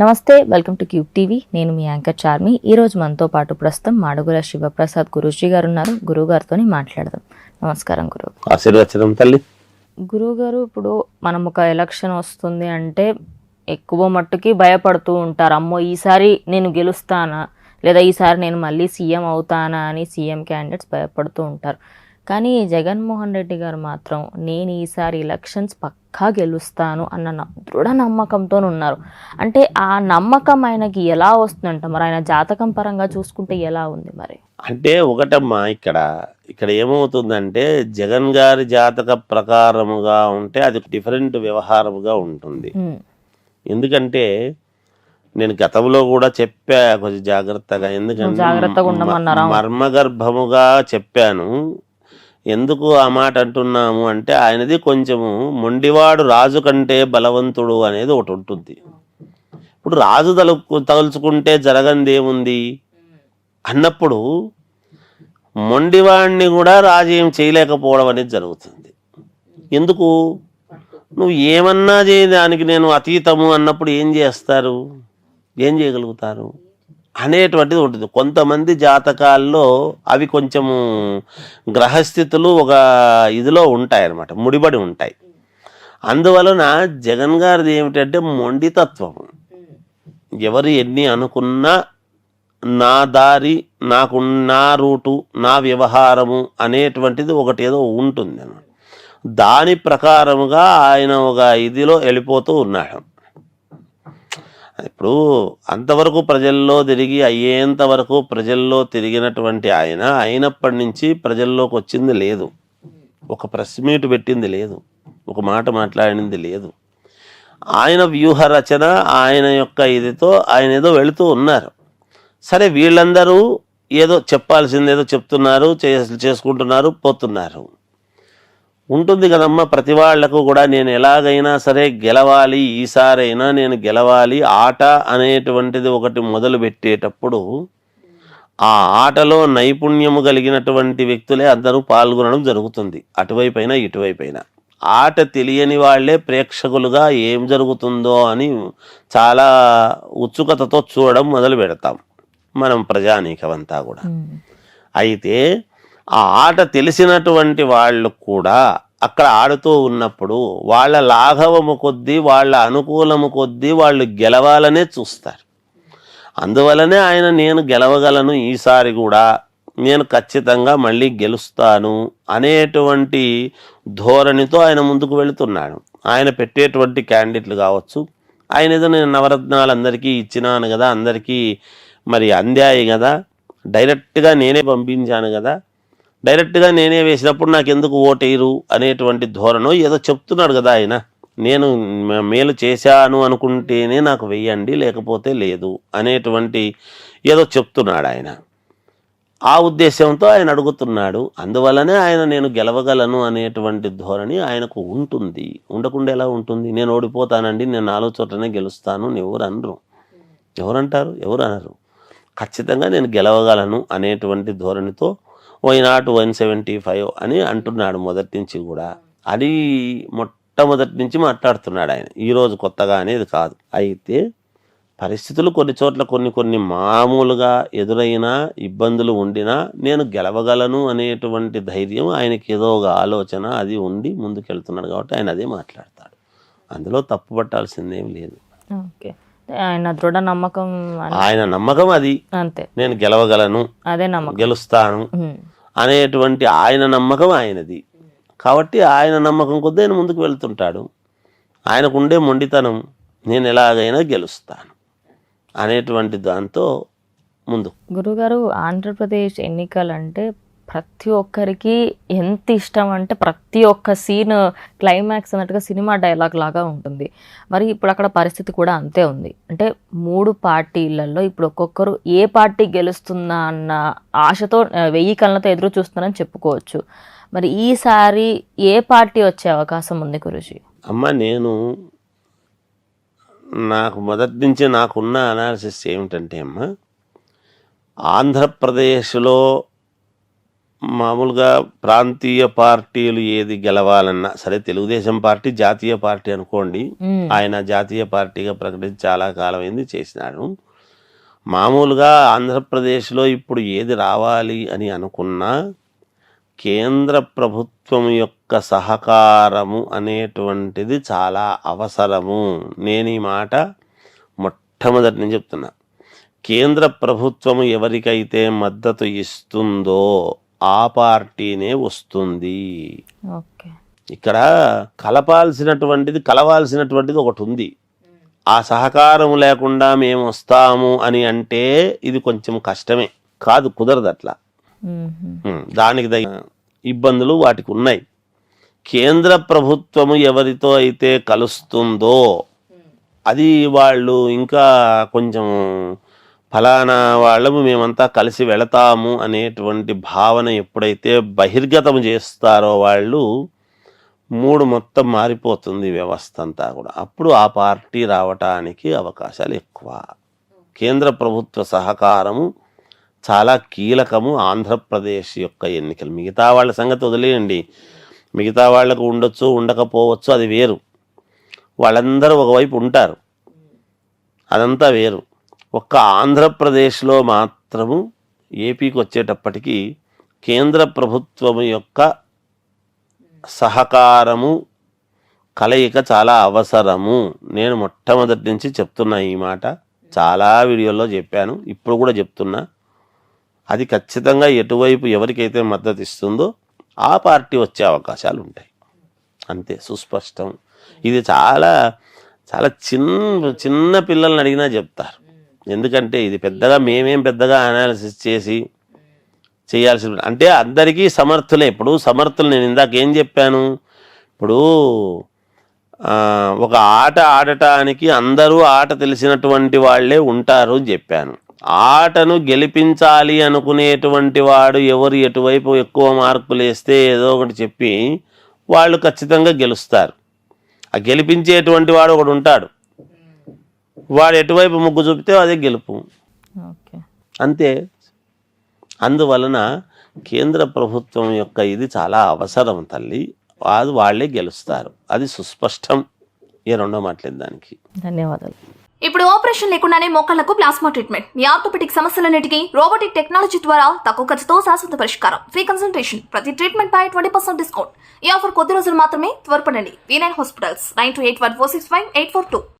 నమస్తే, welcome to cube TV. నేను మీ anchor Charmi. ఈరోజు మనతో పాటు ప్రస్తుతం మాడుగుల శివప్రసాద్ గురూజీ గారు ఉన్నారు. గురువు గారితో మాట్లాడదాం. నమస్కారం గురువు. ఆశీర్వచనం తల్లి. గురువు గారు, ఇప్పుడు మనం ఒక ఎలక్షన్ వస్తుంది అంటే ఎక్కువ మట్టుకి భయపడుతూ ఉంటారు. అమ్మో ఈసారి నేను గెలుస్తానా, లేదా ఈసారి నేను మళ్ళీ సీఎం అవుతానా అని సీఎం క్యాండిడేట్స్ భయపడుతూ ఉంటారు. కానీ జగన్మోహన్ రెడ్డి గారు మాత్రం నేను ఈసారి ఎలక్షన్స్ పక్కా గెలుస్తాను అన్న దృఢ నమ్మకంతో ఉన్నారు. అంటే ఆ నమ్మకం ఆయనకి ఎలా వస్తుందంట? మరి ఆయన జాతకం పరంగా చూసుకుంటే ఎలా ఉంది మరి? అంటే ఒకటమ్మా, ఇక్కడ ఏమవుతుందంటే జగన్ గారి జాతక ప్రకారముగా ఉంటే అది డిఫరెంట్ వ్యవహారముగా ఉంటుంది. ఎందుకంటే నేను గతంలో కూడా చెప్పా కొంచెం జాగ్రత్తగా, ఎందుకంటే మర్మగర్భముగా చెప్పాను. ఎందుకు ఆ మాట అంటున్నాము అంటే ఆయనది కొంచెము మొండివాడు రాజు కంటే బలవంతుడు అనేది ఒకటి ఉంటుంది. ఇప్పుడు రాజు తలుచుకుంటే జరగంది ఏముంది అన్నప్పుడు మొండివాడిని కూడా రాజు ఏం చేయలేకపోవడం అనేది జరుగుతుంది. ఎందుకు? నువ్వు ఏమన్నా చేయడానికి నేను అతీతము అన్నప్పుడు ఏం చేస్తారు, ఏం చేయగలుగుతారు అనేటువంటిది ఉంటుంది. కొంతమంది జాతకాల్లో అవి కొంచెము గ్రహస్థితులు ఒక ఇదిలో ఉంటాయన్నమాట, ముడిపడి ఉంటాయి. అందువలన జగన్ గారిది ఏమిటంటే మొండితత్వం. ఎవరు ఎన్ని అనుకున్నా నా దారి, నా రూటు, నా వ్యవహారము అనేటువంటిది ఒకటి ఏదో ఉంటుంది అన్నమాట. దాని ప్రకారముగా ఆయన ఒక ఇదిలో వెళ్ళిపోతూ ఉన్నాడు. ఇప్పుడు అంతవరకు ప్రజల్లో తిరిగి అయ్యేంత వరకు ప్రజల్లో తిరిగినటువంటి ఆయన అయినప్పటి నుంచి ప్రజల్లోకి వచ్చింది లేదు, ఒక ప్రెస్ మీట్ పెట్టింది లేదు, ఒక మాట మాట్లాడింది లేదు. ఆయన వ్యూహ రచన, ఆయన యొక్క ఇదితో ఆయన ఏదో వెళుతూ ఉన్నారు. సరే, వీళ్ళందరూ ఏదో చెప్పాల్సింది ఏదో చెప్తున్నారు, చేసుకుంటున్నారు, పోతున్నారు. ఉంటుంది కదమ్మా ప్రతి వాళ్లకు కూడా. నేను ఎలాగైనా సరే గెలవాలి, ఈసారైనా నేను గెలవాలి ఆట అనేటువంటిది ఒకటి మొదలు పెట్టేటప్పుడు ఆ ఆటలో నైపుణ్యము కలిగినటువంటి వ్యక్తులే అందరూ పాల్గొనడం జరుగుతుంది, అటువైపైనా ఇటువైపైనా. ఆట తెలియని వాళ్లే ప్రేక్షకులుగా ఏం జరుగుతుందో అని చాలా ఉత్సుకతతో చూడడం మొదలు పెడతాం మనం, ప్రజానీకమంతా కూడా. అయితే ఆ ఆట తెలిసినటువంటి వాళ్ళు కూడా అక్కడ ఆడుతూ ఉన్నప్పుడు వాళ్ళ లాఘవము కొద్దీ, వాళ్ళ అనుకూలము కొద్దీ వాళ్ళు గెలవాలనే చూస్తారు. అందువలనే ఆయన నేను గెలవగలను, ఈసారి కూడా నేను ఖచ్చితంగా మళ్ళీ గెలుస్తాను అనేటువంటి ధోరణితో ఆయన ముందుకు వెళుతున్నాడు. ఆయన పెట్టేటువంటి క్యాండిడేట్లు కావచ్చు, ఆయన ఏదో నేను నవరత్నాలు అందరికీ ఇచ్చినాను కదా, అందరికీ మరి అందాయి కదా, డైరెక్ట్గా నేనే పంపించాను కదా, డైరెక్ట్గా నేనే వేసినప్పుడు నాకు ఎందుకు ఓటేయరు అనేటువంటి ధోరణో ఏదో చెప్తున్నాడు కదా ఆయన. నేను మేలు చేశాను అనుకుంటేనే నాకు వెయ్యండి, లేకపోతే లేదు అనేటువంటి ఏదో చెప్తున్నాడు ఆయన. ఆ ఉద్దేశంతో ఆయన అడుగుతున్నాడు. అందువల్లనే ఆయన నేను గెలవగలను అనేటువంటి ధోరణి ఆయనకు ఉంటుంది. ఉండకుండా ఎలా ఉంటుంది? నేను ఓడిపోతానండి, నేను 4 చోట్లనే గెలుస్తాను ఎవరు అనరు. ఎవరంటారు? ఎవరు అనరు. ఖచ్చితంగా నేను గెలవగలను అనేటువంటి ధోరణితో వైనాట్ 175 అని అంటున్నాడు మొదటి నుంచి కూడా. అది మొట్టమొదటి నుంచి మాట్లాడుతున్నాడు ఆయన, ఈరోజు కొత్తగా అనేది కాదు. అయితే పరిస్థితులు కొన్ని చోట్ల కొన్ని మామూలుగా ఎదురైనా, ఇబ్బందులు ఉండినా నేను గెలవగలను అనేటువంటి ధైర్యం ఆయనకి, ఏదో ఒక ఆలోచన అది ఉండి ముందుకెళ్తున్నాడు కాబట్టి ఆయన అదే మాట్లాడతాడు. అందులో తప్పు పట్టాల్సిందేం లేదు. ఆయన దృఢ నమ్మకం, ఆయన నమ్మకం అది. అంతే, నేను గెలవగలను, అదే నమ్మకం, గెలుస్తాను అనేటువంటి ఆయన నమ్మకం ఆయనది. కాబట్టి ఆయన నమ్మకం కొద్దీ ఆయన ముందుకు వెళ్తుంటాడు. ఆయనకు ఉండే మొండితనం, నేను ఎలాగైనా గెలుస్తాను అనేటువంటి దాంతో ముందు. గురుగారు, ఆంధ్రప్రదేశ్ ఎన్నికలంటే ప్రతి ఒక్కరికి ఎంత ఇష్టం అంటే ప్రతి ఒక్క సీన్ క్లైమాక్స్ అన్నట్టుగా సినిమా డైలాగ్ లాగా ఉంటుంది. మరి ఇప్పుడు అక్కడ పరిస్థితి కూడా అంతే ఉంది. అంటే 3 పార్టీలలో ఇప్పుడు ఒక్కొక్కరు ఏ పార్టీ గెలుస్తుందా అన్న ఆశతో 1000 కళ్ళతో ఎదురు చూస్తున్నారని చెప్పుకోవచ్చు. మరి ఈసారి ఏ పార్టీ వచ్చే అవకాశం ఉంది గురూజీ? అమ్మ, నాకు మొదటి నుంచి నాకున్న అనాలిసిస్ ఏమిటంటే అమ్మ, ఆంధ్రప్రదేశ్లో మామూలుగా ప్రాంతీయ పార్టీలు ఏది గెలవాలన్నా సరే, తెలుగుదేశం పార్టీ జాతీయ పార్టీ అనుకోండి, ఆయన జాతీయ పార్టీగా ప్రకటించి చాలా కాలమైంది, చేసినాడు. మామూలుగా ఆంధ్రప్రదేశ్లో ఇప్పుడు ఏది రావాలి అని అనుకున్నా కేంద్ర ప్రభుత్వం యొక్క సహకారము అనేటువంటిది చాలా అవసరము. నేను ఈ మాట మొట్టమొదటి నుంచి చెప్తున్నా. కేంద్ర ప్రభుత్వము ఎవరికైతే మద్దతు ఇస్తుందో ఆ పార్టీనే వస్తుంది. ఇక్కడ కలవాల్సినటువంటిది ఒకటి ఉంది. ఆ సహకారం లేకుండా మేము వస్తాము అని అంటే ఇది కొంచెం కష్టమే, కుదరదు అట్లా. దానికి ఇబ్బందులు వాటికి ఉన్నాయి. కేంద్ర ప్రభుత్వము ఎవరితో అయితే కలుస్తుందో అది వాళ్ళు ఇంకా కొంచెం ఫలానా వాళ్ళము మేమంతా కలిసి వెళతాము అనేటువంటి భావన ఎప్పుడైతే బహిర్గతం చేస్తారో వాళ్ళు, మూడు మొత్తం మారిపోతుంది వ్యవస్థ అంతా కూడా. అప్పుడు ఆ పార్టీ రావటానికి అవకాశాలు ఎక్కువ. కేంద్ర ప్రభుత్వ సహకారము చాలా కీలకము ఆంధ్రప్రదేశ్ యొక్క ఎన్నికలు. మిగతా వాళ్ళ సంగతి వదిలేయండి, మిగతా వాళ్ళకు ఉండొచ్చు ఉండకపోవచ్చు, అది వేరు. వాళ్ళందరూ ఒకవైపు ఉంటారు, అదంతా వేరు. ఒక్క ఆంధ్రప్రదేశ్లో మాత్రము ఏపీకి వచ్చేటప్పటికి కేంద్ర ప్రభుత్వము యొక్క సహకారము కలయిక చాలా అవసరము. నేను మొట్టమొదటి నుంచి చెప్తున్నా ఈ మాట, చాలా వీడియోల్లో చెప్పాను, ఇప్పుడు కూడా చెప్తున్నా. అది ఖచ్చితంగా ఎటువైపు ఎవరికైతే మద్దతు ఇస్తుందో ఆ పార్టీ వచ్చే అవకాశాలు ఉంటాయి, అంతే, సుస్పష్టం. ఇది చాలా చాలా చిన్న పిల్లల్ని అడిగినా చెప్తారు. ఎందుకంటే ఇది మేమేం పెద్దగా అనాలిసిస్ చేయాల్సి అంటే అందరికీ సమర్థులే. ఇప్పుడు సమర్థులు నేను ఇందాక ఏం చెప్పాను, ఇప్పుడు ఒక ఆట ఆడటానికి అందరూ ఆట తెలిసినటువంటి వాళ్ళే ఉంటారు అని చెప్పాను. ఆటను గెలిపించాలి అనుకునేటువంటి వాడు ఎవరు ఎటువైపు ఎక్కువ మార్కులు వేస్తే ఏదో ఒకటి చెప్పి వాళ్ళు ఖచ్చితంగా గెలుస్తారు. ఆ గెలిపించేటువంటి వాడు ఒకడు ఉంటాడు, వాడు ఎటువైపు ముగ్గు చూపితే అదే గెలుపు, అంతే. అందువలన కేంద్ర ప్రభుత్వం యొక్క ఇది చాలా అవసరం తల్లి, అది వాళ్ళే గెలుస్తారు, అది సుస్పష్టం. ఏ రెండో మాట్లేదు దానికి. ధన్యవాదాలు. ఇప్పుడు ఆపరేషన్ లేకుండానే మోకాళ్లకు ప్లాస్మా ట్రీట్మెంట్, మీ ఆర్థోపెటిక్ సమస్యలన్నిటికీ రోబోటిక్ టెక్నాలజీ ద్వారా తక్కువ ఖర్చుతో శాశ్వత పరిష్కారం, ఫ్రీ కన్సల్టేషన్, ప్రతి ట్రీట్మెంట్ పై 20% డిస్కౌంట్. ఈ ఆఫర్ కొద్ది రోజులు మాత్రమే, త్వరపడండి. V9 hospitals 9281465842.